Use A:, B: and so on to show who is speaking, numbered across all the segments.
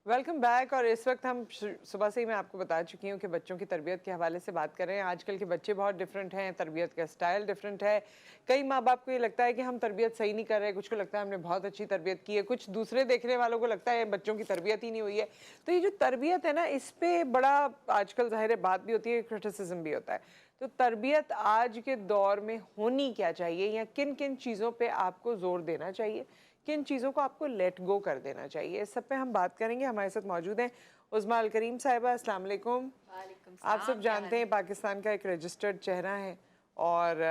A: Welcome back. और इस वक्त हम सुबह से ही मैं आपको बता चुकी हूँ कि बच्चों की तरबियत के हवाले से बात कर रहे हैं। आजकल के बच्चे बहुत डिफरेंट हैं, तरबियत का स्टाइल डिफरेंट है। कई माँ बाप को ये लगता है कि हम तरबियत सही नहीं कर रहे, कुछ को लगता है हमने बहुत अच्छी तरबियत की है, कुछ दूसरे देखने वालों को लगता है बच्चों की तरबियत ही नहीं हुई है। तो ये जो तरबियत है ना, इस पर बड़ा आजकल ज़ाहिर बात भी होती है, क्रिटिसिज्म भी होता है। तो तरबियत आज के दौर में होनी क्या चाहिए, या किन किन चीज़ों पर आपको जोर देना चाहिए, किन चीज़ों को आपको लेट गो कर देना चाहिए, इस सब पे हम बात करेंगे। हमारे साथ मौजूद हैं उज़्मा अल करीम साहिबा। अस्सलाम वालेकुम। आप सब जानते हैं पाकिस्तान का एक रजिस्टर्ड चेहरा है, और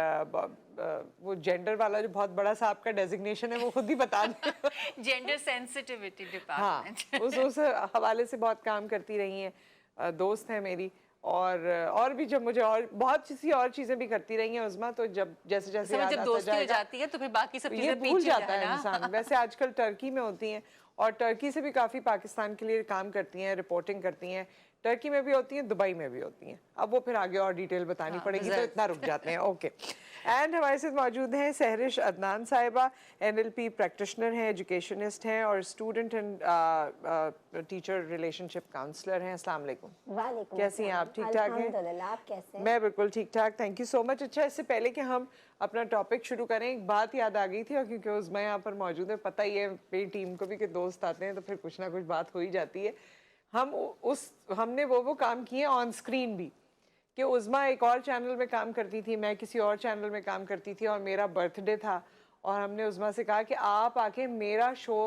A: वो जेंडर वाला जो बहुत बड़ा सा आपका डेजिग्नेशन है वो खुद ही बता दें।
B: Gender sensitivity department.
A: हाँ, उस हवाले से बहुत काम करती रही हैं, दोस्त हैं मेरी। और भी जब मुझे और बहुत सी और चीजें भी करती रही हैं उज़्मा, तो जब जैसे जैसे याद आता
B: दोस्ती हो जाती है तो फिर बाकी सब चीजें
A: भूल जाता है इंसान। वैसे आजकल टर्की में होती हैं, और टर्की से भी काफ़ी पाकिस्तान के लिए काम करती हैं, रिपोर्टिंग करती हैं। टर्की में भी होती हैं, दुबई में भी होती हैं। अब वो फिर आगे और डिटेल बतानी पड़ेगी, तो इतना रुक जाते हैं। ओके। एंड हमारे साथ मौजूद हैं सहरिश अदनान साहिबा, NLP प्रैक्टिशनर हैं, एजुकेशनिस्ट हैं, और student and teacher relationship counsellor हैं। अस्सलाम वालेकुम।
C: वालेकुम।
A: कैसी हैं आप? ठीक ठाक हैं?
C: अल्हम्दुलिल्लाह, आप कैसे हैं?
A: मैं बिल्कुल ठीक ठाक, थैंक यू सो मच। अच्छा, इससे पहले कि हम अपना टॉपिक शुरू करें, एक बात याद आ गई थी, और क्योंकि उज़्मा यहाँ पर मौजूद है, पता ही है मेरी टीम को भी कि दोस्त आते हैं तो फिर कुछ ना कुछ बात हो ही जाती है। हमने वो काम किए ऑन स्क्रीन भी, कि उज़्मा एक और चैनल में काम करती थी, मैं किसी और चैनल में काम करती थी, और मेरा बर्थडे था, और हमने उज़्मा से कहा कि आप आके मेरा शो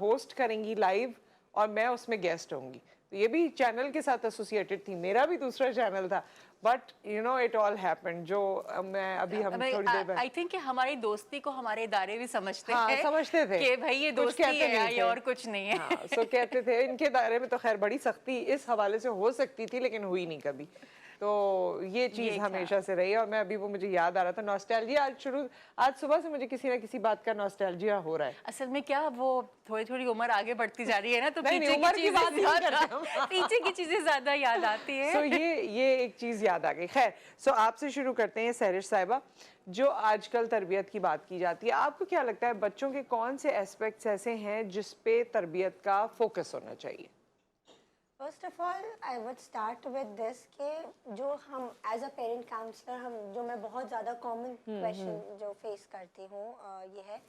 A: होस्ट करेंगी लाइव, और मैं उसमें गेस्ट होंगी। तो ये भी चैनल के साथ एसोसिएटेड थी, मेरा भी दूसरा चैनल था, but you know it all happened. जो मैं अभी हम थोड़ी देर में
B: आई थिंक कि हमारी दोस्ती को हमारे इदारे भी समझते
A: हाँ,
B: हैं,
A: समझते थे
B: कि भाई ये दोस्ती है, ये और कुछ नहीं है।
A: हाँ, सो कहते थे। इनके दायरे में तो खैर बड़ी सख्ती इस हवाले से हो सकती थी, लेकिन हुई नहीं कभी। तो ये चीज़ हमेशा से रही है। और मैं अभी वो मुझे याद आ रहा था, नॉस्टैल्जिया। आज सुबह से मुझे किसी ना किसी बात का नॉस्टैल्जिया हो रहा है।
B: असल में क्या, वो थोड़ी थोड़ी उम्र आगे बढ़ती जा रही है ना, तो
A: नहीं,
B: पीछे
A: उम्र
B: की
A: की बात नहीं
B: चीजें
A: करते
B: पीछे की चीजें ज्यादा याद आती है।
A: सो ये एक चीज़ याद आ गई। खैर, सो आपसे शुरू करते हैं सहरिश साहिबा। जो आजकल तरबियत की बात की जाती है, आपको क्या लगता है बच्चों के कौन से एस्पेक्ट्स ऐसे हैं जिस पे तरबियत का फोकस होना चाहिए?
C: First of all I would start with this कि जो हम एज अ पेरेंट काउंसलर, हम मैं बहुत ज़्यादा कॉमन क्वेश्चन जो फेस करती हूँ ये है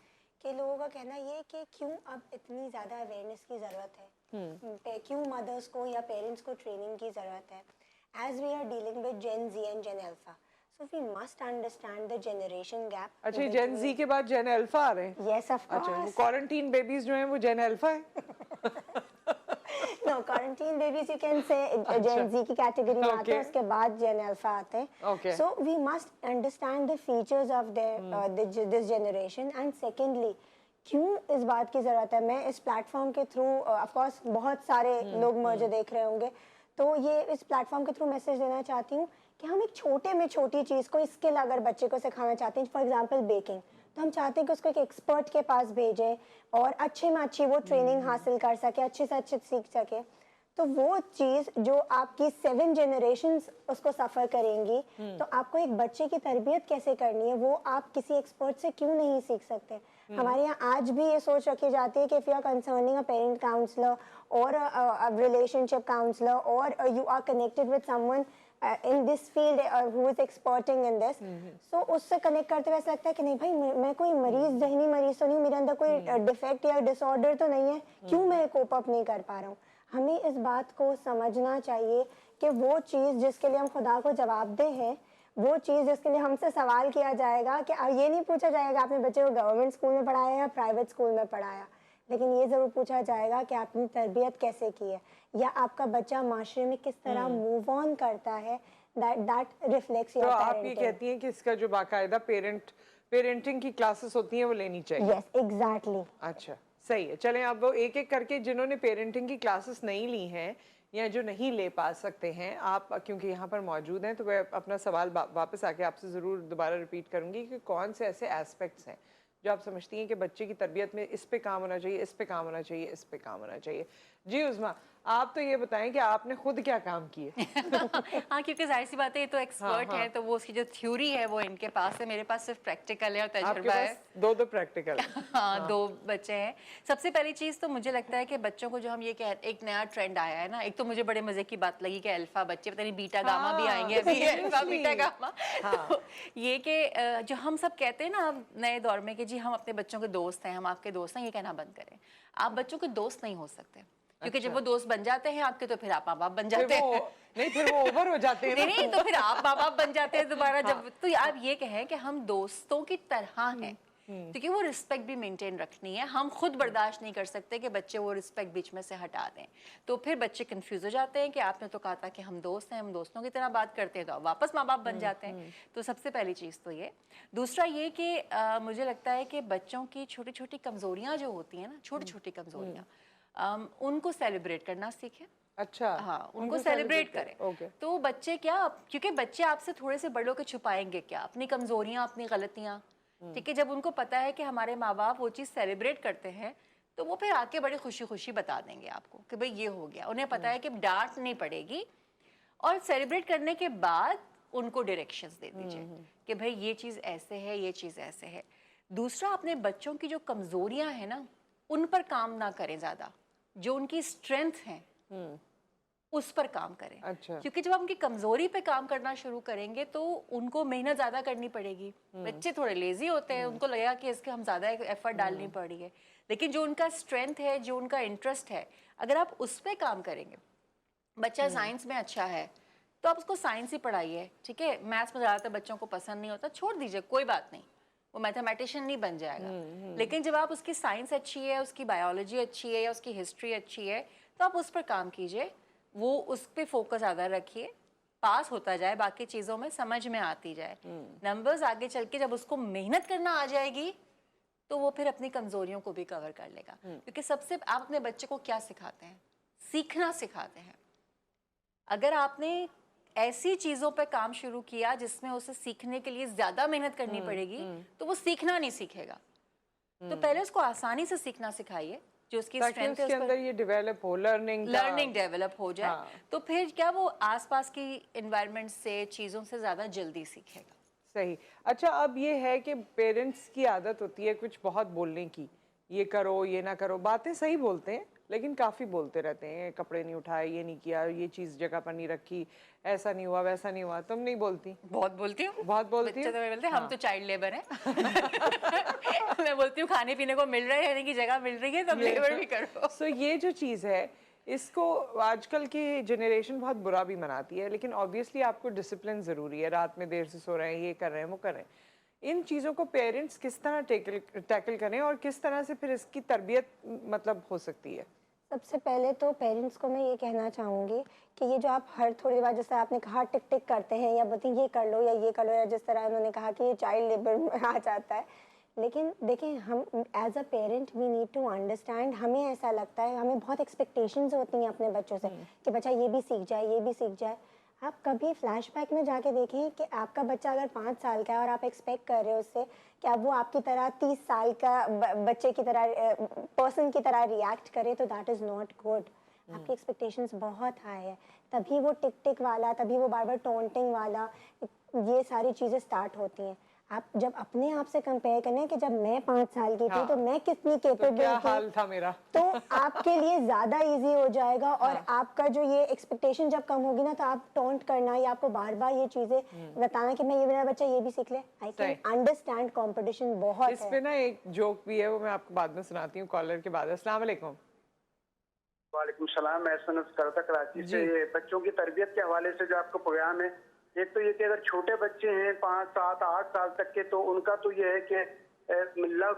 C: कि लोगों का कहना ये कि क्यों अब इतनी ज़्यादा अवेयरनेस की ज़रूरत है, क्यों मदर्स को या पेरेंट्स को ट्रेनिंग की ज़रूरत है, as we are dealing with gen Z and gen alpha, so we must understand the generation gap.
A: अच्छा, जेन जी के बाद जेन अल्फा आ रहे हैं?
C: Yes, of course.
A: अच्छा, वो क्वारंटीन बेबीज जो हैं वो जेन अल्फा है?
C: No, quarantine babies you can say Gen Z की कैटेगरी में आते हैं, उसके बाद Gen Alpha आते हैं। So we must understand the features of this generation, and secondly क्यों इस बात की ज़रूरत है। मैं इस प्लेटफॉर्म के थ्रू ऑफ कोर्स बहुत सारे लोग मुझे देख रहे होंगे, तो ये इस प्लेटफॉर्म के थ्रू मैसेज देना चाहती हूँ कि हम एक छोटे में छोटी चीज़, कोई स्किल अगर बच्चे को सिखाना चाहते हैं, फॉर एग्जांपल बेकिंग, तो हम चाहते हैं कि उसको एक एक्सपर्ट के पास भेजें और अच्छे में अच्छी वो ट्रेनिंग हासिल कर सके, अच्छे से अच्छे सीख सके। तो वो चीज़ जो आपकी 7 जनरेशन्स उसको सफ़र करेंगी, तो आपको एक बच्चे की तरबियत कैसे करनी है वो आप किसी एक्सपर्ट से क्यों नहीं सीख सकते। हमारे यहाँ आज भी ये सोच रखी जाती है कि if you are concerning a parent counsellor और अ रिलेशनशिप काउंसलर और you are connected with someone in this field who is experting in this, so उससे कनेक्ट करते हुए ऐसा लगता है कि नहीं भाई, मैं कोई मरीज, जहनी मरीज तो नहीं, मेरे अंदर कोई डिफेक्ट या डिसऑर्डर तो नहीं है, क्यों मैं कोप अप नहीं कर पा रहा हूँ। हमें इस बात को समझना चाहिए कि वो चीज़ जिसके लिए हम खुदा को जवाबदेह हैं, वो चीज़ जिसके लिए हमसे सवाल किया जाएगा, कि ये नहीं पूछा जाएगा आपने बच्चे को गवर्नमेंट स्कूल में पढ़ाया या प्राइवेट स्कूल में पढ़ाया, लेकिन ये ज़रूर पूछा जाएगा कि आपने तरबियत कैसे की है, या आपका बच्चा माशरे में किस तरह मूव ऑन करता है। That reflects your parenting. तो
A: आप ये कहती हैं कि इसका जो बाकायदा पेरेंटिंग की क्लासेस होती हैं वो लेनी चाहिए?
C: Yes, exactly.
A: अच्छा, सही है। चलें अब वो एक एक करके जिन्होंने पेरेंटिंग की क्लासेस नहीं ली हैं या जो नहीं ले पा सकते हैं, आप क्योंकि यहाँ पर मौजूद हैं तो मैं अपना सवाल वापस आके आपसे ज़रूर दोबारा रिपीट करूँगी कि कौन से ऐसे एस्पेक्ट्स हैं जो आप समझती हैं कि बच्चे की तरबियत में इस पे काम होना चाहिए, इस पे काम होना चाहिए, इस पे काम होना चाहिए। जी उस्मा, आप तो ये बताएं कि आपने खुद क्या काम किए?
B: हाँ, क्योंकि जाहिर सी बात है ये तो एक्सपर्ट
A: हाँ।
B: है, तो वो उसकी जो थ्योरी है वो इनके पास है, मेरे पास सिर्फ प्रैक्टिकल है और
A: आपके
B: तजुर्बा है।
A: पास दो प्रैक्टिकल है।
B: हाँ, 2 बच्चे हैं। सबसे पहली चीज़ तो मुझे लगता है कि बच्चों को जो हम ये कह एक नया ट्रेंड आया है ना, एक तो मुझे बड़े मज़े की बात लगी कि अल्फा बच्चे, पता नहीं बीटा गामा भी
A: हाँ,
B: आएँगे अभी, अल्फा
A: seriously।
B: Beta gamma.
A: हाँ।
B: तो ये कि जो हम सब कहते हैं ना अब नए दौर में कि जी हम अपने बच्चों के दोस्त हैं, हम आपके दोस्त हैं, ये कहना बंद करें। आप बच्चों के दोस्त नहीं हो सकते। क्योंकि जब वो दोस्त बन जाते हैं आपके, तो फिर आप माँ-बाप बन जाते हैं।
A: नहीं, फिर वो ओवर हो जाते हैं ना।
B: नहीं, तो फिर आप माँ-बाप बन जाते हैं दोबारा जब, तो आप ये कहें कि हम दोस्तों की तरह हैं, क्योंकि वो रिस्पेक्ट भी मेंटेन रखनी है। हम खुद बर्दाश्त नहीं कर सकते कि बच्चे वो रिस्पेक्ट बीच में से हटा दें, तो फिर बच्चे कंफ्यूज हो जाते हैं कि आपने तो कहा था कि हम दोस्त हैं, हम दोस्तों की तरह बात करते हैं, तो आप वापस माँ-बाप बन जाते हैं। तो सबसे पहली चीज़ तो ये। दूसरा ये कि मुझे लगता है कि बच्चों की छोटी-छोटी कमज़ोरियाँ जो होती हैं ना, छोटी-छोटी कमज़ोरियाँ, उनको सेलिब्रेट करना सीखें।
A: अच्छा,
B: हाँ, उनको सेलिब्रेट करें।
A: ओके।
B: तो बच्चे क्या, क्योंकि बच्चे आपसे थोड़े से बड़ों के छुपाएंगे क्या, अपनी कमजोरियां, अपनी गलतियां, ठीक है। जब उनको पता है कि हमारे माँ बाप वो चीज़ सेलिब्रेट करते हैं, तो वो फिर आके बड़ी खुशी खुशी बता देंगे आपको कि भाई ये हो गया। उन्हें पता है कि डांट नहीं पड़ेगी, और सेलिब्रेट करने के बाद उनको डायरेक्शंस दे दीजिए कि भाई ये चीज़ ऐसे है, ये चीज़ ऐसे है। दूसरा, अपने बच्चों की जो कमजोरियां हैं ना, उन पर काम ना करें ज़्यादा, जो उनकी स्ट्रेंथ हैं उस पर काम करें।
A: अच्छा।
B: क्योंकि जब आप उनकी कमजोरी पे काम करना शुरू करेंगे तो उनको मेहनत ज्यादा करनी पड़ेगी। बच्चे थोड़े लेजी होते हैं, उनको लगेगा कि इसके हम ज्यादा एफर्ट डालनी पड़ी है, लेकिन जो उनका स्ट्रेंथ है, जो उनका इंटरेस्ट है, अगर आप उस पर काम करेंगे, बच्चा साइंस में अच्छा है तो आप उसको साइंस ही पढ़ाइए, ठीक है। मैथ्स में ज़्यादातर बच्चों को पसंद नहीं होता, छोड़ दीजिए, कोई बात नहीं, वो मैथमेटिशियन नहीं बन जाएगा। लेकिन जब आप उसकी साइंस अच्छी है, उसकी बायोलॉजी अच्छी है, या उसकी हिस्ट्री अच्छी है, तो आप उस पर काम कीजिए, वो उस पर फोकस ज़्यादा रखिए, पास होता जाए, बाकी चीज़ों में समझ में आती जाए। नंबर्स आगे चल के जब उसको मेहनत करना आ जाएगी, तो वो फिर अपनी कमजोरियों को भी कवर कर लेगा। क्योंकि सबसे आप अपने बच्चे को क्या सिखाते हैं? सीखना सिखाते हैं। अगर आपने ऐसी चीजों पे काम शुरू किया जिसमें उसे सीखने के लिए ज्यादा मेहनत करनी पड़ेगी, तो वो सीखना नहीं सीखेगा। तो पहले उसको आसानी से सीखना सिखाइए, जो उसकी स्ट्रेंथ है
A: उसके अंदर ये डेवलप हो, लर्निंग
B: डेवलप हो जाए।
A: हाँ।
B: तो फिर क्या वो आसपास की एनवायरनमेंट से, चीजों से ज्यादा जल्दी सीखेगा।
A: सही। अच्छा, अब ये है कि पेरेंट्स की आदत होती है कुछ बहुत बोलने की, ये करो, ये ना करो, बातें सही बोलते हैं लेकिन काफ़ी बोलते रहते हैं, कपड़े नहीं उठाए, ये नहीं किया, ये चीज़ जगह पर नहीं रखी, ऐसा नहीं हुआ, वैसा नहीं हुआ। तुम नहीं बोलती?
B: बहुत बोलती हूँ।
A: बहुत बोलती
B: बच्चे
A: हूँ?
B: तो बोलते हैं हम तो चाइल्ड लेबर हैं। मैं बोलती हूँ खाने पीने को मिल रहा है, रहने की जगह मिल रही है, तब लेबर भी करो।
A: सो ये जो चीज़ है, इसको आजकल की जनरेशन बहुत बुरा भी मनाती है, लेकिन ऑब्वियसली आपको डिसिप्लिन ज़रूरी है। रात में देर से सो रहे हैं, ये कर रहे हैं, वो कर रहे हैं, इन चीज़ों को पेरेंट्स किस तरह टैकल करें और किस तरह से फिर इसकी तरबियत मतलब हो सकती है?
C: सबसे पहले तो पेरेंट्स को मैं ये कहना चाहूँगी कि ये जो आप हर थोड़ी बार, जैसे आपने कहा टिक टिक करते हैं या बोलते हैं ये कर लो या ये कर लो, या जिस तरह उन्होंने कहा कि ये चाइल्ड लेबर में आ जाता है, लेकिन देखें, हम as a parent we need to understand. हमें ऐसा लगता है, हमें बहुत एक्सपेक्टेशंस होती हैं अपने बच्चों से कि बच्चा ये भी सीख जाए, ये भी सीख जाए। आप कभी फ्लैशबैक में जाके देखें कि आपका बच्चा अगर 5 साल का है और आप एक्सपेक्ट कर रहे हो उससे कि अब वो आपकी तरह 30 साल का बच्चे की तरह, पर्सन की तरह रिएक्ट करे, तो दैट इज़ नॉट गुड। आपकी एक्सपेक्टेशंस बहुत हाई है, तभी वो टिक टिक वाला, तभी वो बार बार टोंटिंग वाला, ये सारी चीज़ें स्टार्ट होती हैं। आप जब अपने आप से कंपेयर करें कि जब मैं 5 साल की थी तो मैं कितनी केपेबल
A: क्या
C: थी,
A: हाल था मेरा,
C: तो आपके लिए ज्यादा इजी हो जाएगा। और आपका जो ये एक्सपेक्टेशन जब कम होगी ना, तो आप टोंट करना या आपको बार बार ये चीजें बताना कि मैं ये, मेरा बच्चा ये भी सीख ले। आई कैन अंडरस्टैंड, कंपटीशन बहुत है।
A: इस पे ना एक जोक भी है, वो मैं आपको बाद में सुनाती हूँ कॉलर के बाद। अस्सलाम वालेकुम।
D: वालेकुम सलाम। मैं सनत करता कराची से। ये बच्चों की तरबियत के हवाले से जो आपका प्रोग्राम है, एक तो ये कि अगर छोटे बच्चे हैं 5, 7, 8 साल तक के, तो उनका तो ये है कि लव,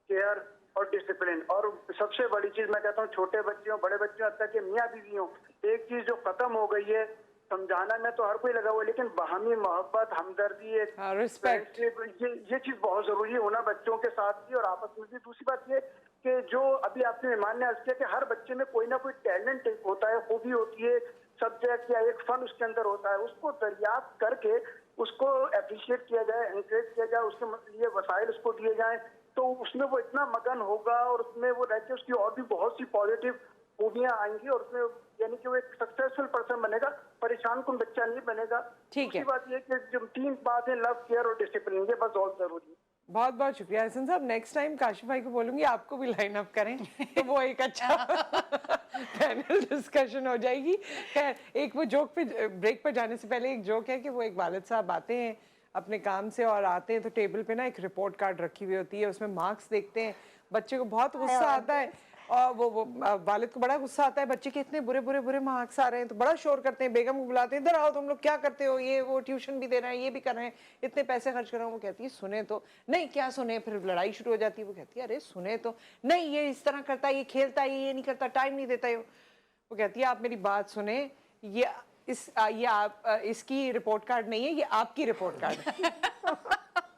D: केयर और डिसिप्लिन। और सबसे बड़ी चीज मैं कहता हूँ, छोटे बच्चे हों, बड़े बच्चे हों, हत्ता कि मियाँ बीवी हों, एक चीज जो खत्म हो गई है, समझाना में तो हर कोई लगा हुआ है, लेकिन बाहमी मोहब्बत, हमदर्दी,
A: रिस्पेक्ट,
D: ये चीज बहुत जरूरी है होना बच्चों के साथ भी और आपस में भी। दूसरी बात ये कि जो अभी आपने मेहमान ने अर्ज किया कि हर बच्चे में कोई ना कोई टैलेंट होता है, खूबी होती है, सब्जेक्ट या एक फन उसके अंदर होता है, उसको दरियाफ्त करके उसको अप्रिशिएट किया जाए, एनकरेज किया जाए, उसके लिए वसाइल उसको दिए जाए, तो उसमें वो इतना मगन होगा और उसमें वो रहते उसकी और भी बहुत सी पॉजिटिव खूबियां आएंगी और उसमें यानी कि वो एक सक्सेसफुल पर्सन बनेगा, परेशान कुन बच्चा नहीं बनेगा।
A: ठीक है।
D: दूसरी बात ये कि जो 3 बातें लव, केयर और डिसिप्लिन, ये बस बहुत जरूरी है।
A: बहुत बहुत शुक्रिया हसन साहब। नेक्स्ट टाइम काशिफ भाई को बोलूंगी आपको भी लाइन अप करें तो वो एक अच्छा पैनल डिस्कशन हो जाएगी। खैर, एक वो जोक पे, ब्रेक पर जाने से पहले एक जोक है कि वो एक वालिद साहब आते हैं अपने काम से और आते हैं तो टेबल पे ना एक रिपोर्ट कार्ड रखी हुई होती है, उसमें मार्क्स देखते हैं, बच्चे को बहुत गुस्सा आता है और वो वालिद को बड़ा गुस्सा आता है, बच्चे के इतने बुरे बुरे बुरे मार्क्स आ रहे हैं, तो बड़ा शोर करते हैं, बेगम को बुलाते हैं, इधर आओ तुम लोग क्या करते हो, ये वो ट्यूशन भी दे रहे हैं, ये भी कर रहे हैं, इतने पैसे खर्च कर रहे हो। वो कहती है सुने तो, नहीं क्या सुने, फिर लड़ाई शुरू हो जाती है। वो कहती है अरे सुने तो, नहीं ये इस तरह करता है, ये खेलता है, ये नहीं करता, टाइम नहीं देता है। वो कहती है आप मेरी बात सुने, ये इसकी रिपोर्ट कार्ड नहीं है, ये आपकी रिपोर्ट कार्ड है।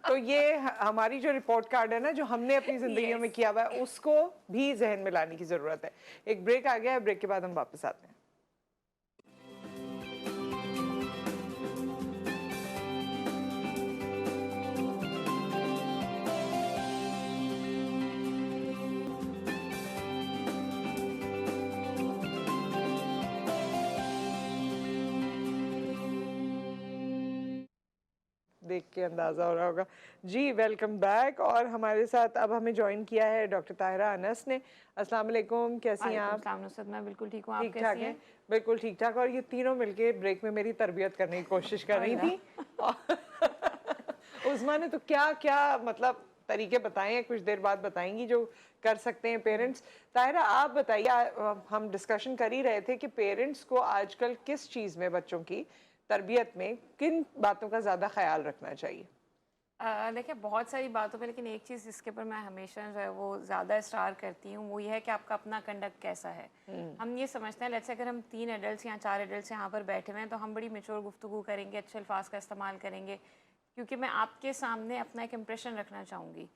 A: तो ये हमारी जो रिपोर्ट कार्ड है ना, जो हमने अपनी जिंदगी में किया हुआ है, उसको भी जहन में लाने की जरूरत है। एक ब्रेक आ गया है, ब्रेक के बाद हम वापस आते हैं। देख के अंदाजा हो रहा होगा जी। Welcome back. और हमारे साथ अब हमें ज्वाइन किया है डॉक्टर ताहिरा अनस ने। अस्सलाम वालेकुम, कैसी हैं आप?
E: मैं बिल्कुल ठीक हूँ, आप
A: ठीक ठाक
E: कैसी
A: हैं?
E: हैं?
A: बिल्कुल ठीक ठाक। और ये तीनों मिलके ब्रेक में मेरी तरबियत करने की कोशिश कर रही थी। उस्मा ने तो क्या क्या मतलब तरीके बताए हैं, कुछ देर बाद बताएंगी जो कर सकते हैं पेरेंट्स। ताहिरा आप बताइए, हम डिस्कशन कर ही रहे थे कि पेरेंट्स को आजकल किस चीज़ में बच्चों की तरबियत में किन बातों का ज़्यादा ख्याल रखना चाहिए?
E: देखिए बहुत सारी बातों पे, लेकिन एक चीज़ जिसके ऊपर मैं हमेशा जो है वो ज़्यादा स्टार करती हूँ वो ये है कि आपका अपना कंडक्ट कैसा है। हम ये समझते हैं, लेट्स से अगर हम 3 एडल्ट्स या 4 एडल्ट्स यहाँ पर बैठे हुए हैं तो हम बड़ी मैच्योर गुफ्तगू करेंगे, अच्छे अल्फाज का इस्तेमाल करेंगे, क्योंकि मैं आपके सामने अपना एक इम्प्रेशन रखना चाहूँगी।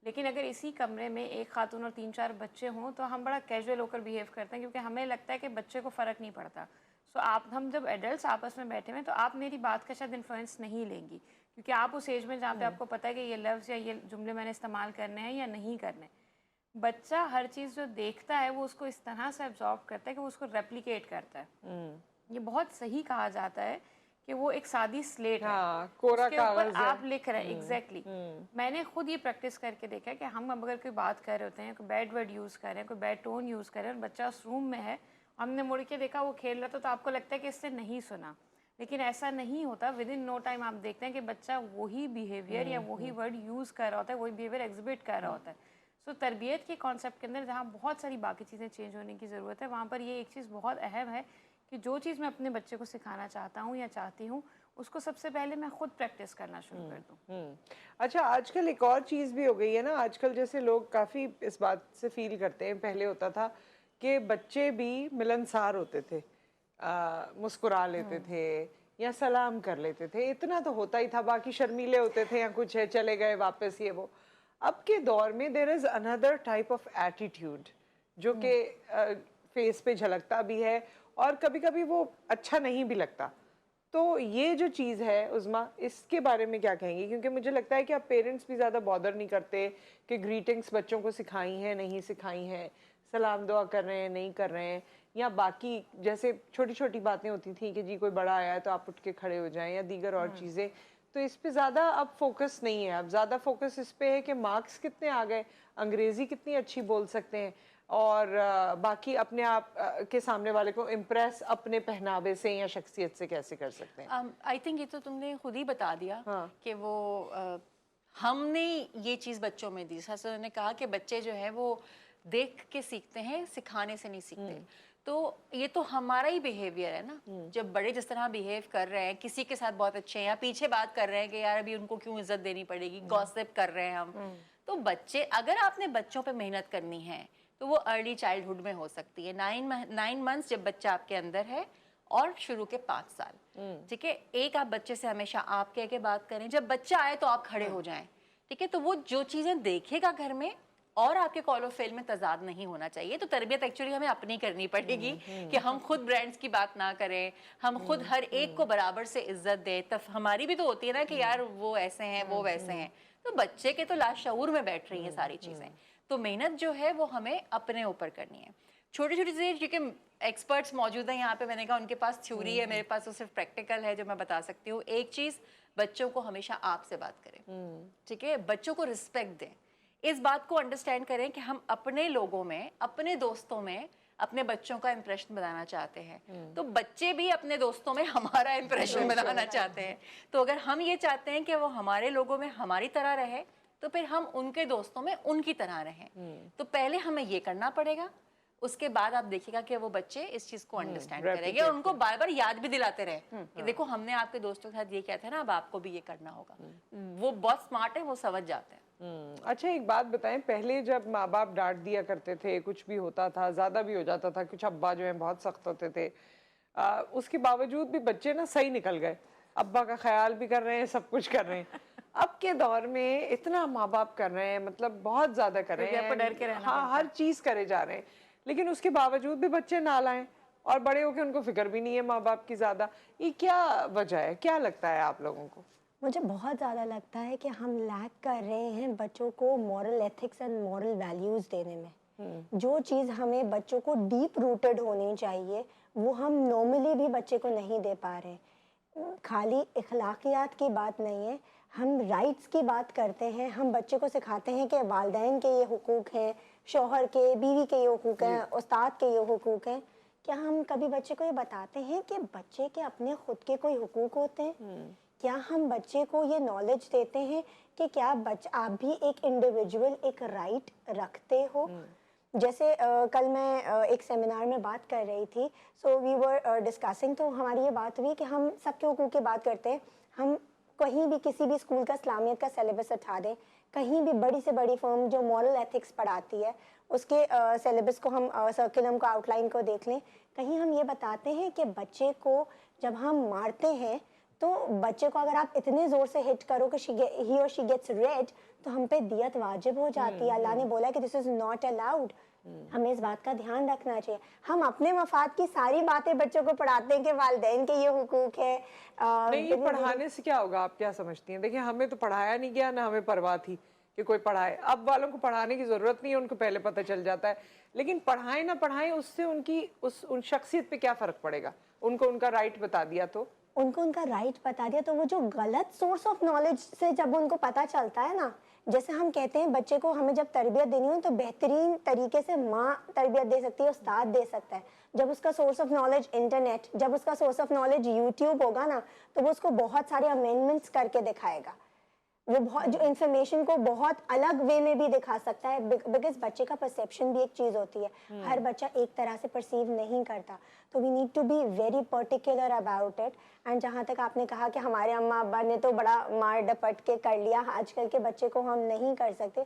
E: लेकिन अगर इसी कमरे में एक खातून और 3-4 बच्चे हों तो हम बड़ा कैजुअल होकर बिहेव करते हैं, क्योंकि हमें लगता है कि बच्चे को फ़र्क नहीं पड़ता। सो हम जब एडल्ट्स आपस में बैठे हुए तो आप मेरी बात का शायद इन्फ्लुएंस नहीं लेंगी, क्योंकि आप उस एज में जहाँ पे आपको पता है कि ये लफ्ज़ या ये जुमले मैंने इस्तेमाल करने हैं या नहीं करने। बच्चा हर चीज़ जो देखता है वो उसको इस तरह से एब्जॉर्ब करता है कि वो उसको रेप्लिकेट करता है। ये बहुत सही कहा जाता है कि वो एक सादी स्लेट है,
A: कोरा
E: उसके ऊपर
A: कागज है।
E: आप लिख रहे हैं। एग्जैक्टली मैंने खुद ये प्रैक्टिस करके देखा है कि हम अगर कोई बात कर रहे होते हैं, कोई बैड वर्ड यूज़ कर रहे हैं, कोई बैड टोन यूज़ कर रहे हैं और बच्चा उस रूम में है, हमने मुड़ के देखा वो खेल रहा था, तो आपको लगता है कि इससे नहीं सुना, लेकिन ऐसा नहीं होता। विद इन नो टाइम आप देखते हैं कि बच्चा वही बिहेवियर या वही वर्ड यूज़ कर रहा होता है, वही बिहेवियर एग्जिबिट कर रहा होता है। सो तरबियत के कॉन्सेप्ट के अंदर जहाँ बहुत सारी बाकी चीज़ें चेंज होने की ज़रूरत है, वहाँ पर ये एक चीज़ बहुत अहम है कि जो चीज़ मैं अपने बच्चे को सिखाना चाहता हूँ या चाहती हूँ, उसको सबसे पहले मैं खुद प्रैक्टिस करना शुरू कर दूँ।
A: अच्छा, आजकल एक और चीज़ भी हो गई है ना, आजकल जैसे लोग काफ़ी इस बात से फील करते हैं, पहले होता था कि बच्चे भी मिलनसार होते थे, मुस्कुरा लेते थे या सलाम कर लेते थे, इतना तो होता ही था, बाकी शर्मीले होते थे या कुछ है चले गए वापस ये वो। अब के दौर में there is another type of attitude जो कि फेस पे झलकता भी है और कभी कभी वो अच्छा नहीं भी लगता। तो ये जो चीज़ है उज़मा, इसके बारे में क्या कहेंगी? क्योंकि मुझे लगता है कि अब पेरेंट्स भी ज़्यादा बॉदर नहीं करते कि ग्रीटिंग्स बच्चों को सिखाई हैं नहीं सिखाई हैं, सलाम दुआ कर रहे हैं नहीं कर रहे हैं, या बाकी जैसे छोटी छोटी बातें होती थी कि जी कोई बड़ा आया है तो आप उठ के खड़े हो जाएं या दीगर और चीज़ें। तो इस पे ज़्यादा अब फोकस नहीं है, अब ज़्यादा फोकस इस पे है कि मार्क्स कितने आ गए, अंग्रेज़ी कितनी अच्छी बोल सकते हैं और बाकी अपने आप के सामने वाले को इम्प्रेस अपने पहनावे से या शख्सियत से कैसे कर सकते हैं।
B: आई थिंक ये तो तुमने खुद ही बता दिया कि वो हमने ये चीज़ बच्चों में दी। जैसे उन्होंने कहा कि बच्चे जो है वो देख के सीखते हैं, सिखाने से नहीं सीखते। तो ये तो हमारा ही बिहेवियर है ना, जब बड़े जिस तरह बिहेव कर रहे हैं, किसी के साथ बहुत अच्छे हैं या पीछे बात कर रहे हैं कि यार अभी उनको क्यों इज्जत देनी पड़ेगी, गॉसिप कर रहे हैं हम। तो बच्चे, अगर आपने बच्चों पे मेहनत करनी है तो वो अर्ली चाइल्डहुड में हो सकती है, 9 मंथ्स जब बच्चा आपके अंदर है और शुरू के 5 साल। ठीक है, एक आप बच्चे से हमेशा आप कह के बात करें, जब बच्चा आए तो आप खड़े हो जाएं। ठीक है, तो वो जो चीज़ें देखेगा घर में और आपके कॉल ऑफ फेल में तजाद नहीं होना चाहिए। तो तरबियत एक्चुअली हमें अपनी करनी पड़ेगी कि हम खुद ब्रांड्स की बात ना करें, हम खुद हर एक को बराबर से इज्जत दें। तब हमारी भी तो होती है ना कि यार वो ऐसे हैं वो वैसे हैं, तो बच्चे के तो लाशऊर में बैठ रही हैं सारी चीज़ें। तो मेहनत जो है वो हमें अपने ऊपर करनी है। छोटी छोटी चीजें, क्योंकि एक्सपर्ट्स मौजूद हैं यहाँ पे, मैंने कहा उनके पास थ्योरी है, मेरे पास तो सिर्फ प्रैक्टिकल है जो मैं बता सकती हूँ। एक चीज, बच्चों को हमेशा आपसे बात करें, ठीक है, बच्चों को रिस्पेक्ट दें, इस बात को अंडरस्टैंड करें कि हम अपने लोगों में, अपने दोस्तों में अपने बच्चों का इंप्रेशन बनाना चाहते हैं, तो बच्चे भी अपने दोस्तों में हमारा इंप्रेशन बनाना चाहते हैं। तो अगर हम ये चाहते हैं कि वो हमारे लोगों में हमारी तरह रहे, तो फिर हम उनके दोस्तों में उनकी तरह रहें। तो पहले हमें ये करना पड़ेगा, उसके बाद आप देखिएगा कि वो बच्चे इस चीज को अंडरस्टैंड करेंगे और उनको बार बार याद भी दिलाते रहे कि देखो हमने आपके दोस्तों के साथ ये किया था ना, अब आपको भी ये करना होगा। वो बहुत स्मार्ट है, वो समझ जाते हैं।
A: अच्छा, एक बात बताएं, पहले जब माँ बाप डांट दिया करते थे, कुछ भी होता था, ज्यादा भी हो जाता था, कुछ अब्बा जो है बहुत सख्त होते थे, उसके बावजूद भी बच्चे ना सही निकल गए, अब्बा का ख्याल भी कर रहे हैं, सब कुछ कर रहे हैं। अब के दौर में इतना माँ बाप कर रहे हैं, मतलब बहुत ज्यादा कर रहे हैं,
E: आपको डर के रहना
A: हाँ, हर चीज करे जा रहे हैं, लेकिन उसके बावजूद भी बच्चे नालायक और बड़े होके उनको फिक्र भी नहीं है माँ बाप की ज्यादा। ये क्या वजह है, क्या लगता है आप लोगों को?
C: मुझे बहुत ज़्यादा लगता है कि हम लैक कर रहे हैं बच्चों को moral ethics and moral values देने में। जो चीज़ हमें बच्चों को डीप रूटेड होनी चाहिए, वो हम नॉर्मली भी बच्चे को नहीं दे पा रहे। खाली इखलाकियात की बात नहीं है, हम राइट्स की बात करते हैं, हम बच्चे को सिखाते हैं कि वालिदैन के ये हुकूक हैं, शौहर के, बीवी के ये हुकूक हैं, उस्ताद के ये हुकूक हैं। क्या हम कभी बच्चे को ये बताते हैं कि बच्चे के अपने खुद के कोई हुकूक होते हैं? क्या हम बच्चे को ये नॉलेज देते हैं कि क्या आप भी एक इंडिविजुअल एक राइट रखते हो? जैसे कल मैं एक सेमिनार में बात कर रही थी, सो वी वर डिस्कसिंग, तो हमारी ये बात हुई कि हम सबके हुकूक की बात करते हैं। हम कहीं भी किसी भी स्कूल का इस्लामियत का सिलेबस उठा दें, कहीं भी बड़ी से बड़ी फर्म जो मॉरल एथिक्स पढ़ाती है उसके सिलेबस को हम सर्कुलम को आउटलाइन को देख लें, कहीं हम ये बताते हैं कि बच्चे को जब हम मारते हैं तो बच्चे को अगर आप इतने जोर से हिट करो कि ही और शी गेट्स रेड, तो हम पे दियत वाजिब हो जाती है। अल्लाह ने बोला कि दिस इज नॉट अलाउड। हमें इस बात का ध्यान रखना चाहिए। हम अपने मफाद की सारी बातें बच्चों को पढ़ाते हैं कि वालिदैन के ये हुकूक है।
A: नहीं, ये पढ़ाने से क्या होगा, आप क्या समझती हैं? देखिए, हमें तो पढ़ाया नहीं गया, ना हमें परवाह थी कि कोई पढ़ाए। अब वालों को पढ़ाने की जरूरत नहीं है, उनको पहले पता चल जाता है। लेकिन पढ़ाएं ना पढ़ाएं, उससे उनकी उन शख्सियत पे क्या फर्क पड़ेगा? उनको उनका राइट बता दिया तो
C: उनको उनका राइट बता दिया, तो वो जो गलत सोर्स ऑफ नॉलेज से जब उनको पता चलता है ना, जैसे हम कहते हैं बच्चे को हमें जब तरबियत देनी हो तो बेहतरीन तरीके से माँ तरबियत दे सकती है, उस्ताद दे सकता है। जब उसका सोर्स ऑफ नॉलेज इंटरनेट, जब उसका सोर्स ऑफ नॉलेज यूट्यूब होगा ना, तो वो उसको बहुत सारे अमेंडमेंट्स करके दिखाएगा। वो बहुत जो इन्फॉर्मेशन को बहुत अलग वे में भी दिखा सकता है, बिकॉज बच्चे का परसेप्शन भी एक चीज़ होती है। हर बच्चा एक तरह से परसीव नहीं करता, तो we need to be very particular about it. And जहाँ तक आपने कहा कि हमारे अम्मा अब्बा ने तो बड़ा मार डपट के कर लिया, आजकल के बच्चे को हम नहीं कर सकते,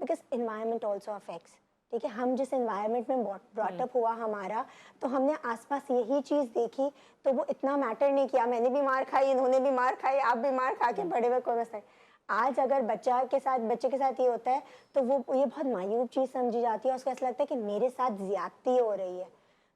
C: बिकॉज इन्वायरमेंट ऑल्सो अफेक्ट्स। ठीक है, हम जिस इन्वायरमेंट में ब्रॉटअप हुआ हमारा, तो हमने आसपास यही चीज़ देखी, तो वो इतना मैटर नहीं किया। मैंने भी मार खाई, इन्होंने भी मार खाई, आप भी मार खा के बड़े हुए, कोई मसला नहीं। आज अगर बच्चे के साथ ये होता है, तो वो ये बहुत मायूब चीज़ समझी जाती है, उसको ऐसा लगता है कि मेरे साथ ज्यादती हो रही है।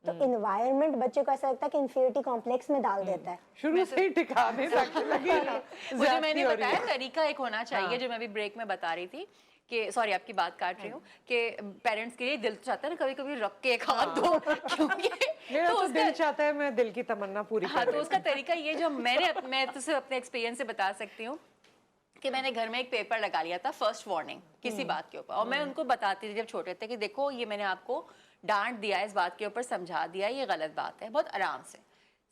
C: तो इन्वायरमेंट बच्चे को ऐसा लगता है कि इन्फीरियरिटी कॉम्प्लेक्स में डाल देता है।
A: शुरू से ही टिकाने ताकि लगे ना
B: मुझे मैंने बताया तरीका एक होना चाहिए, जो मैं अभी ब्रेक में बता रही थी कि सॉरी आपकी बात काट रही हूँ, कि पेरेंट्स के लिए दिल तो चाहता है ना कभी कभी रख के एक हाथ दो, क्योंकि
A: मेरा तो दिल चाहता है मैं दिल की तमन्ना पूरी
B: हाँ, तो उसका तरीका ये जो मैं तो सिर्फ अपने एक्सपीरियंस से बता सकती हूँ कि मैंने घर में एक पेपर लगा लिया था, फर्स्ट वार्निंग किसी बात के ऊपर, और मैं उनको बताती थी जब छोटे थे कि देखो ये मैंने आपको डांट दिया है, इस बात के ऊपर समझा दिया, ये गलत बात है, बहुत आराम से।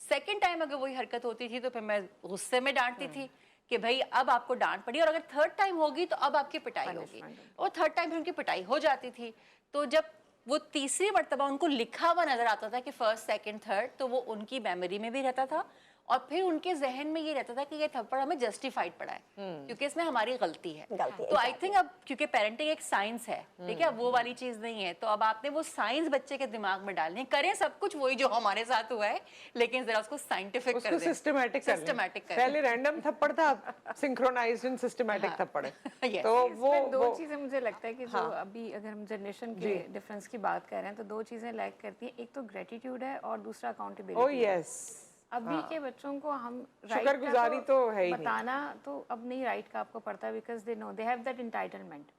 B: सेकंड टाइम अगर वही हरकत होती थी तो फिर मैं गुस्से में डांटती थी कि भाई अब आपको डांट पड़ी, और अगर थर्ड टाइम होगी तो अब आपकी पिटाई होगी, और थर्ड टाइम फिर उनकी पिटाई हो जाती थी। तो जब वो तीसरी मर्तबा उनको लिखा हुआ नजर आता था कि फर्स्ट सेकंड थर्ड, तो वो उनकी मेमोरी में भी रहता था, और फिर उनके जहन में ये रहता था कि ये थप्पड़ हमें जस्टिफाइड पड़ा है क्योंकि इसमें हमारी गलती है। तो आई थिंक अब क्योंकि पेरेंटिंग एक साइंस है, ठीक है, वो वाली चीज नहीं है, तो अब आपने वो साइंस बच्चे के दिमाग में डालनी है। करें सब कुछ वही जो हमारे साथ हुआ है, लेकिन जरा उसको साइंटिफिक कर दें,
A: सिस्टमेटिक कर। पहले रैंडम थप्पड़ था, सिंक्रोनाइज्ड एंड सिस्टमैटिक थप्पड़ है। तो वो
E: दो चीजें मुझे लगता है कि जो अभी अगर हम जनरेशन के डिफरेंस की बात कर रहे हैं, तो दो चीजें लैक करती हैं, एक तो ग्रेटिट्यूड है और दूसरा अकाउंटेबिलिटी।
A: ओह यस,
E: अभी के बच्चों को हम
A: शुक्रगुजारी तो है ही
E: बताना तो अब नहीं राइट का आपको पड़ता है, because they know they have that entitlement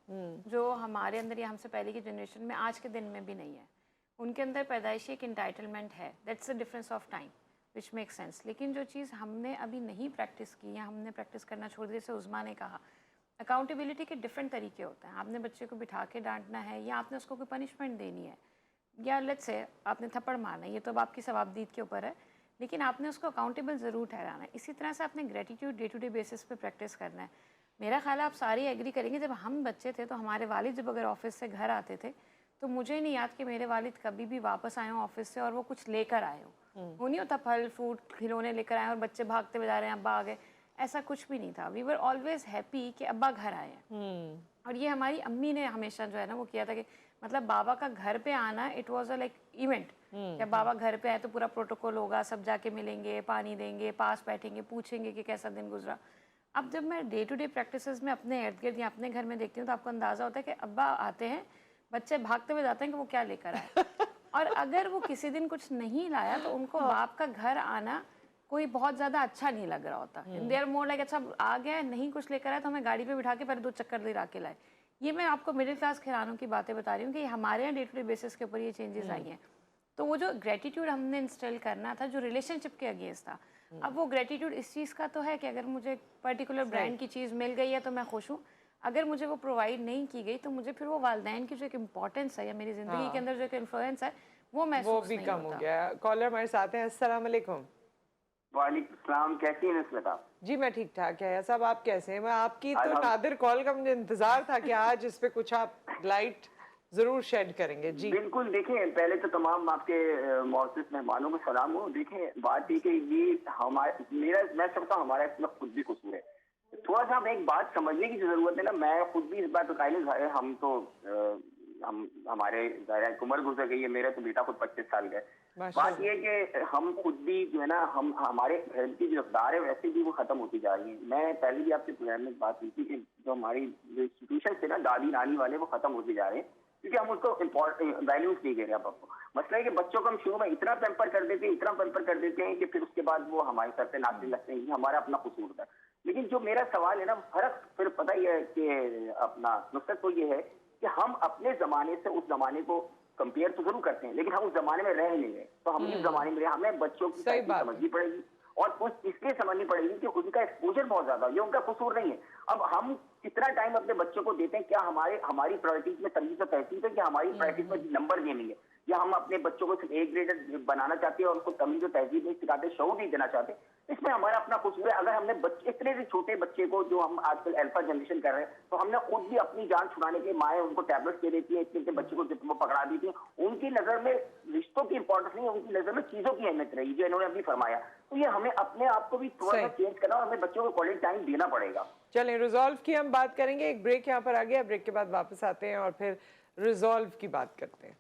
E: जो हमारे अंदर या हमसे पहले की जनरेशन में आज के दिन में भी नहीं है। उनके अंदर पैदाइशी एक इंटाइटलमेंट है, that's the difference of time which make sense. लेकिन जो चीज़ हमने अभी नहीं प्रैक्टिस की या हमने प्रैक्टिस करना छोड़ दिया, जैसे उस्मा ने कहा, अकाउंटेबिलिटी के डिफरेंट तरीके होते हैं। आपने बच्चे को बिठा के डांटना है या आपने उसको कोई पनिशमेंट देनी है, या लेट्स से आपने थप्पड़ मारना है, ये तो अब आपकी सवाबदीद के ऊपर है, लेकिन आपने उसको अकाउंटेबल ज़रूर ठहराना है। इसी तरह से आपने gratitude day to day basis पे प्रैक्टिस करना है। मेरा ख्याल है आप सारी एग्री करेंगे, जब हम बच्चे थे तो हमारे वालिद जब अगर ऑफिस से घर आते थे तो मुझे नहीं याद कि मेरे वालिद कभी भी वापस आए हों ऑफिस से और वो कुछ लेकर आए हों। वो नहीं होता फल फ्रूट खिलौने लेकर आए और बच्चे भागते हुए जा रहे हैं अब्बा आ गए, ऐसा कुछ भी नहीं था। वी वर ऑलवेज हैप्पी कि अब्बा घर आए हैं। और ये हमारी अम्मी ने हमेशा जो है ना वो किया था कि मतलब बाबा का घर पे आना it was a like event. जब बाबा घर पे आए तो पूरा प्रोटोकॉल होगा, सब जाके मिलेंगे, पानी देंगे, पास बैठेंगे, पूछेंगे कि कैसा दिन गुजरा। अब जब मैं डे टू डे प्रैक्टिसेस में अपने इर्द गिर्द या अपने घर में देखती हूँ तो आपको अंदाज़ा होता है कि अब्बा आते हैं, बच्चे भागते हुए जाते हैं कि वो क्या लेकर आए। और अगर वो किसी दिन कुछ नहीं लाया तो उनको बाप का घर आना कोई बहुत ज़्यादा अच्छा नहीं लग रहा होता। दे आर मोर लाइक अच्छा आ गया है, नहीं कुछ लेकर आया तो हमें गाड़ी पे बिठा के पहले 2 चक्कर दिला के लाए। ये मैं आपको मिडिल क्लास घरानों की बातें बता रही हूँ कि हमारे यहाँ डे टू डे बेसिस के ऊपर ये चेंजेस आई हैं। तो वो जो ग्रेटिट्यूड हमने इंस्टॉल करना था जो रिलेशनशिप के अगेंस्ट था, अब वो ग्रेटिट्यूड इस चीज़ का तो है कि अगर मुझे पर्टिकुलर ब्रांड की चीज़ मिल गई है तो मैं खुश हूँ, अगर मुझे वो प्रोवाइड नहीं की गई तो मुझे फिर वो वालिदैन की जो एक इम्पोर्टेंस है या मेरी ज़िंदगी के अंदर जो एक इन्फ्लुएंस है वो महसूस
A: भी
E: नहीं
A: कम
E: होता।
A: हो गया। कॉलर हमारे साथ हैं। अस्सलाम वालेकुम।
F: वालेकुम सलाम, कैसी हैं नस्रत आप?
A: जी मैं ठीक ठाक है साहब, आप कैसे हैं? मैं आपकी तो
F: अल्हम्दुलिल्लाह।
A: नादिर कॉल का मुझे इंतजार था कि आज इस पे कुछ आप लाइट जरूर शेड करेंगे। जी
F: बिल्कुल, देखें पहले तो तमाम आपके मोअज़्ज़िज़ मेहमानों को सलाम हो। देखें बात ये कि ये हमारे मैं समझता हूँ हमारा इसमें खुद भी कसूर है। थोड़ा सा हमें एक बात समझने की जरूरत है ना। मैं खुद भी इस बात पर कायल हूं, हम तो हम हमारे ज़ाहिर उम्र गुजर गई है, मेरा तो बेटा खुद 25 साल का है। बात यह है कि हम खुद भी जो है ना, हम हमारे हेल्थ की जो रफ्तार है वैसे भी वो खत्म होती जा रही है। मैं पहले भी आपके प्रोग्राम में बात की थी कि जो हमारी जो इंस्टीट्यूशन थे ना दादी नानी वाले, वो खत्म होते जा रहे हैं क्योंकि हम उसको वैल्यूज नहीं दे रहे हैं। आपको मसला है कि बच्चों को हम शुरू में इतना पैम्पर कर देते हैं, इतना पैम्पर कर देते हैं कि फिर उसके बाद वो हमारे सर पे नाचने लगते हैं। ये हमारा अपना कसूर होता है। लेकिन जो मेरा सवाल है ना, फर्क फिर पता ही है कि अपना नुकसान तो ये है कि हम अपने जमाने से उस जमाने को कंपेयर तो जरूर करते हैं, लेकिन हम उस जमाने में रह नहीं है। तो हम इस जमाने में रहे, हमें बच्चों की समझनी पड़ेगी और कुछ इसलिए समझनी पड़ेगी कि उनका एक्सपोजर बहुत ज्यादा है, ये उनका कसूर नहीं है। अब हम कितना टाइम अपने बच्चों को देते हैं, क्या हमारी प्रायोरिटीज में तमीज और तहजीब है कि हमारी प्रायोरिटीज में नंबर गेमिंग है, या हम अपने बच्चों को सिर्फ ए ग्रेडर बनाना चाहते हैं और उनको तमीज और तहजीब नहीं सिखाते, शऊर नहीं देना चाहते? इसमें हमारा अपना कसूर है। अगर हमने इतने से छोटे बच्चे को, जो हम आजकल अल्फा जनरेशन कर रहे हैं, तो हमने खुद भी अपनी जान छुड़ाने के माए उनको टैबलेट्स दे देती है, इतने बच्चे को वो पकड़ा देती है। उनकी नजर में रिश्तों की इंपॉर्टेंस नहीं है, उनकी नजर में चीजों की अहमियत रही जो इन्होंने अभी फरमाया। तो ये हमें अपने आप को भी थोड़ा सा चेंज करना और हमें बच्चों को क्वालिटी टाइम देना पड़ेगा।
A: चलें, रिजॉल्व की हम बात करेंगे। एक ब्रेक यहाँ पर आ गया, ब्रेक के बाद वापस आते हैं और फिर रिजॉल्व की बात करते हैं।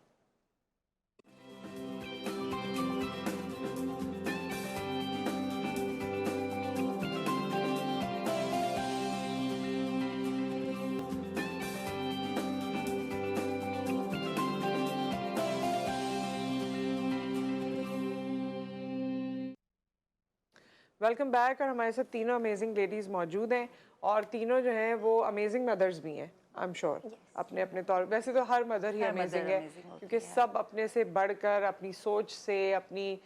A: Welcome back. और हमारे साथ तीनों अमेजिंग लेडीज़ मौजूद हैं और तीनों जो हैं वो अमेजिंग मदर्स भी हैं। आई एम श्योर अपने अपने तौर, वैसे तो हर मदर ही अमेजिंग है क्योंकि सब अपने से बढ़कर, अपनी सोच से, अपनी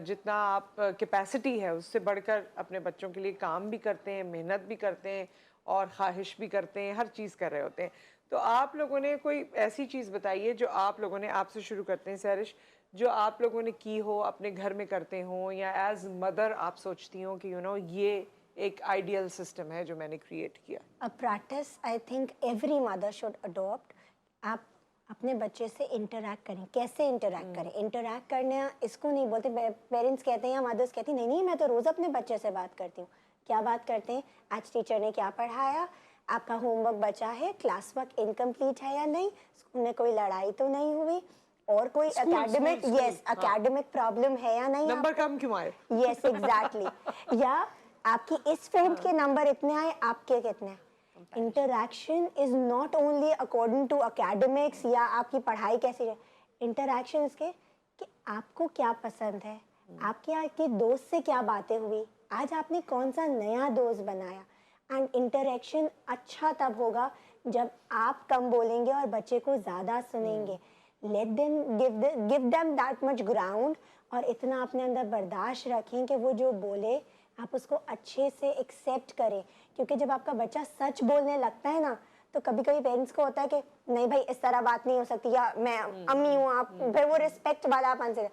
A: जितना आप कैपेसिटी है उससे बढ़कर अपने बच्चों के लिए काम भी करते हैं, मेहनत भी करते हैं और ख्वाहिश भी करते हैं, हर चीज़ कर रहे होते हैं। तो आप लोगों ने कोई ऐसी चीज़ बताइए जो आप लोगों ने, आपसे शुरू करते हैं सहरिश, जो आप लोगों ने की हो, अपने घर में करते हो या एज मदर आप सोचती हो कि ये एक आइडियल सिस्टम है जो मैंने क्रिएट किया?
C: A practice I think every mother should adopt. आप अपने बच्चे से इंटरैक्ट करें। कैसे इंटरैक्ट करें? इंटरैक्ट करना इसको नहीं बोलते, पेरेंट्स कहते हैं या मदर्स कहती नहीं नहीं मैं तो रोज़ अपने बच्चे से बात करती हूँ। क्या बात करते हैं? आज टीचर ने क्या पढ़ाया, आपका होमवर्क बचा है, क्लास वर्क इनकम्प्लीट है या नहीं, स्कूल में कोई लड़ाई तो नहीं हुई, और कोई एकेडमिक एकेडमिक प्रॉब्लम है या नहीं,
A: नंबर कम क्यों आए?
C: यस एग्जैक्टली, या आपकी इस फ्रेंड के नंबर इतने आए, आपके कितने? Interaction is not only according to academics या आपकी पढ़ाई कैसी है। इंटरैक्शन इसके कि आपको क्या पसंद है, आपके दोस्त से क्या बातें हुई, आज आपने कौन सा नया दोस्त बनाया। एंड इंटरैक्शन अच्छा तब होगा जब आप कम बोलेंगे और बच्चे को ज़्यादा सुनेंगे। let them give them that much ground, और इतना अपने अंदर बर्दाश्त रखें कि वो जो बोले आप उसको अच्छे से एक्सेप्ट करें, क्योंकि जब आपका बच्चा सच बोलने लगता है ना, तो कभी कभी पेरेंट्स को होता है कि नहीं भाई इस तरह बात नहीं हो सकती, या मैं अम्मी हूँ आप, फिर वो रिस्पेक्ट वाला अपन से,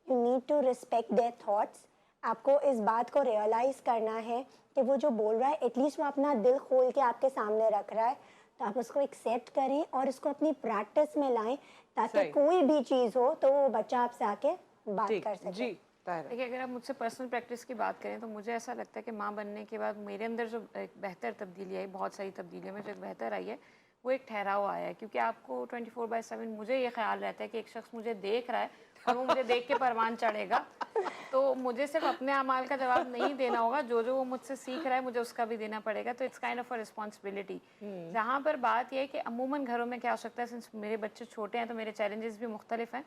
C: you need to respect their thoughts. आपको इस बात को रियलाइज करना है कि वो जो बोल रहा है एटलीस्ट वो अपना दिल खोल के आपके सामने रख रहा है, तो आप उसको एक्सेप्ट करें और इसको अपनी प्रैक्टिस में लाएं, ताकि कोई भी चीज़ हो तो वो बच्चा आपसे आके बात कर सके।
A: जी
E: देखिए, अगर आप मुझसे पर्सनल प्रैक्टिस की बात करें तो मुझे ऐसा लगता है कि माँ बनने के बाद मेरे अंदर जो एक बेहतर तब्दीली आई, बहुत सारी तब्दीलियों में जो एक बेहतर आई है, वो एक ठहराव आया है। क्योंकि आपको 24/7 मुझे ये ख्याल रहता है कि एक शख्स मुझे देख रहा है और वो मुझे देख के परवान चढ़ेगा, तो मुझे सिर्फ अपने अमाल का जवाब नहीं देना होगा, जो जो वो मुझसे सीख रहा है मुझे उसका भी देना पड़ेगा। तो it's kind of a responsibility. जहाँ पर बात यह है कि अमूमन घरों में क्या हो सकता है, सिंस मेरे बच्चे छोटे हैं तो मेरे चैलेंजेस भी मुख्तलिफ हैं,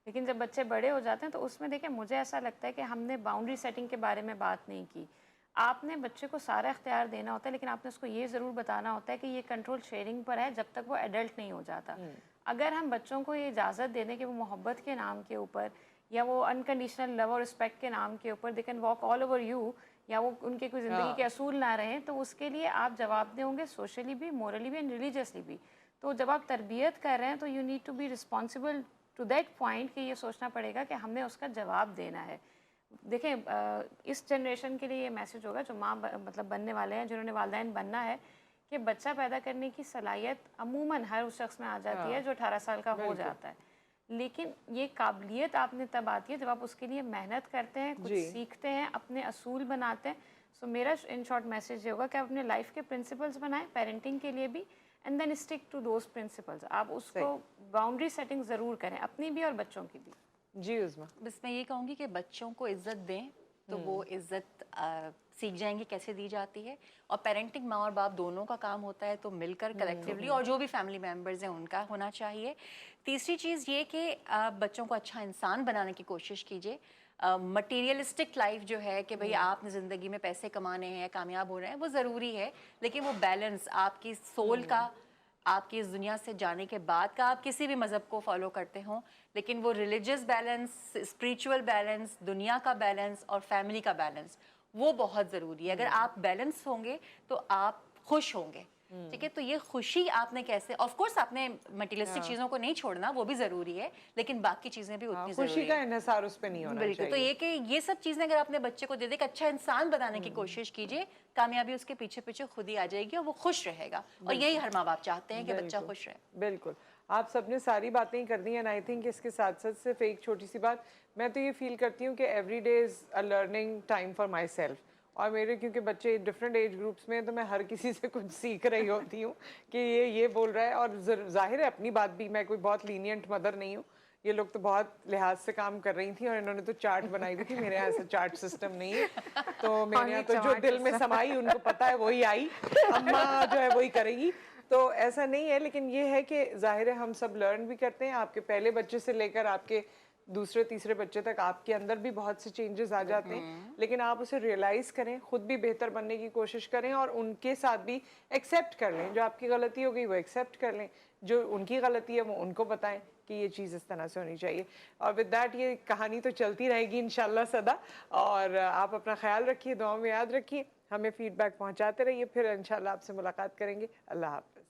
E: लेकिन जब बच्चे बड़े हो जाते हैं तो उसमें देखिए मुझे ऐसा लगता है कि हमने बाउंड्री सेटिंग के बारे में बात नहीं की। आपने बच्चे को सारा इख्तियार देना होता है, लेकिन आपने उसको ये ज़रूर बताना होता है कि ये कंट्रोल शेयरिंग पर है जब तक वो एडल्ट नहीं हो जाता। अगर हम बच्चों को ये इजाज़त दे दें कि वो मोहब्बत के नाम के ऊपर या वो अनकंडीशनल लव और रिस्पेक्ट के नाम के ऊपर they can walk all over you, या वो उनके कोई ज़िंदगी के असूल ना रहें, तो उसके लिए आप जवाबदेह होंगे, सोशली भी, मोरली भी एंड रिलीजियसली भी। तो जब आप तरबियत कर रहे हैं तो you need to be responsible to that point कि ये सोचना पड़ेगा कि हमने उसका जवाब देना है। देखें, इस जनरेशन के लिए ये मैसेज होगा जो माँ मतलब बनने वाले हैं, जिन्होंने वालिदैन बनना है, कि बच्चा पैदा करने की सलाहियत अमूमन हर उस शख्स में आ जाती है जो 18 साल का हो जाता है, लेकिन ये काबिलियत आपने तब आती है जब आप उसके लिए मेहनत करते हैं, कुछ सीखते हैं, अपने असूल बनाते हैं। सो मेरा इन शॉर्ट मैसेज ये होगा कि आप अपने लाइफ के प्रिंसिपल्स बनाएं, पेरेंटिंग के लिए भी, and then stick to those principles. आप उसको बाउंड्री सेटिंग ज़रूर करें, अपनी भी और बच्चों की भी।
A: जी उस्मा,
B: बस मैं ये कहूँगी कि बच्चों को इज्जत दें तो वो इज्जत सीख जाएंगे कैसे दी जाती है, और पेरेंटिंग माँ और बाप दोनों का काम होता है, तो मिलकर कलेक्टिवली और जो भी फैमिली मेम्बर्स हैं उनका होना चाहिए। तीसरी चीज़ ये कि आप बच्चों को अच्छा इंसान बनाने की कोशिश कीजिए। मटीरियलिस्टिक लाइफ जो है कि भाई आपने ज़िंदगी में पैसे कमाने हैं, कामयाब हो रहे हैं, वो ज़रूरी है, लेकिन वो बैलेंस आपकी सोल का, आपकी इस दुनिया से जाने के बाद का, आप किसी भी मज़हब को फॉलो करते हों, लेकिन वो रिलीजियस बैलेंस, स्पिरिचुअल बैलेंस, दुनिया का बैलेंस और फैमिली का बैलेंस, वो बहुत ज़रूरी है। अगर आप बैलेंस होंगे तो आप खुश होंगे, ठीक है। तो ये खुशी आपने कैसे, ऑफ कोर्स आपने मटेरियलिस्टिक चीज़ों को नहीं छोड़ना, वो भी ज़रूरी है, लेकिन बाकी चीज़ें भी उतनी ज़रूरी
A: खुशी का इन्हिसार उस पे नहीं होना
B: बिल्कुल। तो
A: चाहिए।
B: ये कि ये सब चीज़ें अगर आपने बच्चे को दे दे, एक अच्छा इंसान बनाने की कोशिश कीजिए, कामयाबी उसके पीछे पीछे खुद ही आ जाएगी और वो खुश रहेगा, और यही हर माँ बाप चाहते हैं कि बच्चा खुश रहे।
A: बिल्कुल, आप सबने सारी बातें कर दी हैं, एंड आई थिंक इसके साथ साथ सिर्फ एक छोटी सी बात, मैं तो ये फील करती हूँ कि every day is a learning time for my self. और मेरे क्योंकि बच्चे डिफरेंट एज ग्रुप्स में हैं, तो मैं हर किसी से कुछ सीख रही होती हूँ कि ये बोल रहा है, और जाहिर है अपनी बात भी, मैं कोई बहुत लीनियंट मदर नहीं हूँ, ये लोग तो बहुत लिहाज से काम कर रही थी, और इन्होंने तो चार्ट बनाई हुई थी, मेरे यहाँ से चार्ट सिस्टम नहीं है, तो मेरे यहाँ तो जो दिल में समाई उनको पता है वही आई, अम्मा जो है वही करेगी, तो ऐसा नहीं है। लेकिन ये है कि जाहिर है हम सब लर्न भी करते हैं, आपके पहले बच्चे से लेकर आपके दूसरे तीसरे बच्चे तक आपके अंदर भी बहुत से चेंजेस आ जाते हैं, लेकिन आप उसे रियलाइज़ करें, खुद भी बेहतर बनने की कोशिश करें, और उनके साथ भी एक्सेप्ट कर लें, जो आपकी गलती हो गई वो एक्सेप्ट कर लें, जो उनकी गलती है वो उनको बताएं कि ये चीज़ इस तरह से होनी चाहिए। और विद दैट ये कहानी तो चलती रहेगी इंशाल्लाह सदा, और आप अपना ख्याल रखिए, दुआ में याद रखिए, हमें फीडबैक पहुँचाते रहिए, फिर इंशाल्लाह आपसे मुलाकात करेंगे। अल्लाह हाफ़िज़।